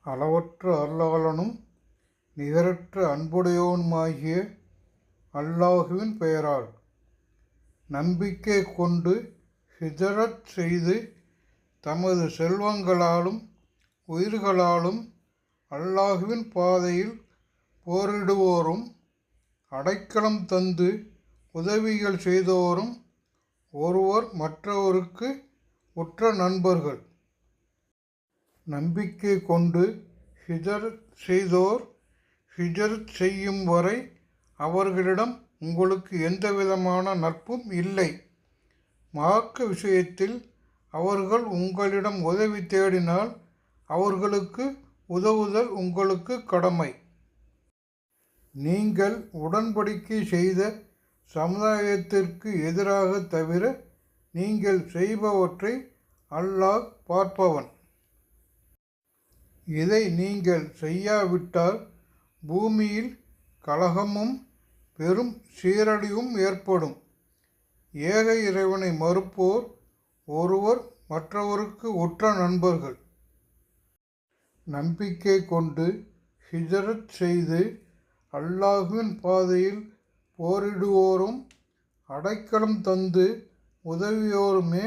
அளவற்ற அருளாளனும் நிகரற்ற அன்புடையோனுமாகிய அல்லாஹுவின் பெயரால் நம்பிக்கை கொண்டு ஹிஜ்ரத் செய்து தமது செல்வங்களாலும் உயிர்களாலும் அல்லாஹுவின் பாதையில் போரிடுவோரும் அடைக்கலம் தந்து உதவிகள் செய்தோரும் ஒருவர் மற்றவருக்கு உற்ற நண்பர்கள். நம்பிக்கை கொண்டு ஹிஜ்ரத் செய்தோர் ஹிஜ்ரத் செய்யும் வரை அவர்களிடம் உங்களுக்கு எந்தவிதமான நட்பும் இல்லை. மார்க்க விஷயத்தில் அவர்கள் உங்களிடம் உதவி தேடினால் அவர்களுக்கு உதவுதல் உங்களுக்கு கடமை. நீங்கள் உடன்படிக்கை செய்த சமுதாயத்திற்கு எதிராக தவிர நீங்கள் செய்பவற்றை அல்லாஹ் பார்ப்பவன். இதை நீங்கள் செய்யாவிட்டால் பூமியில் கலகமும் பெரும் சீரழிவும் ஏற்படும். ஏக இறைவனை மறுப்போர் ஒருவர் மற்றவருக்கு உற்ற நண்பர்கள். நம்பிக்கை கொண்டு ஹிஜ்ரத் செய்து அல்லாஹுவின் பாதையில் போரிடுவோரும் அடைக்கலம் தந்து உதவியோருமே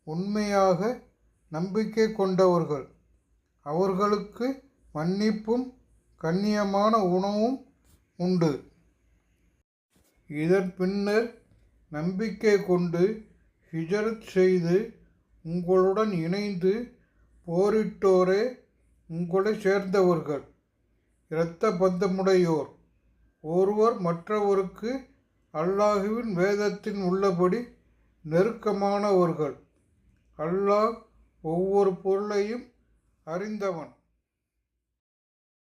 உண்மையாக நம்பிக்கை கொண்டவர்கள். அவர்களுக்கு மன்னிப்பும் கண்ணியமான உணவும் உண்டு. இதன் பின்னர் நம்பிக்கை கொண்டு ஹிஜ்ரத் செய்து உங்களுடன் இணைந்து போரிட்டோரே உங்களை சேர்ந்தவர்கள். இரத்த பந்தமுடையோர் ஒருவர் மற்றவருக்கு அல்லாஹுவின் வேதத்தில் உள்ளபடி நெருக்கமானவர்கள். அல்லாஹ் ஒவ்வொரு பொருளையும் அறிந்தவன்.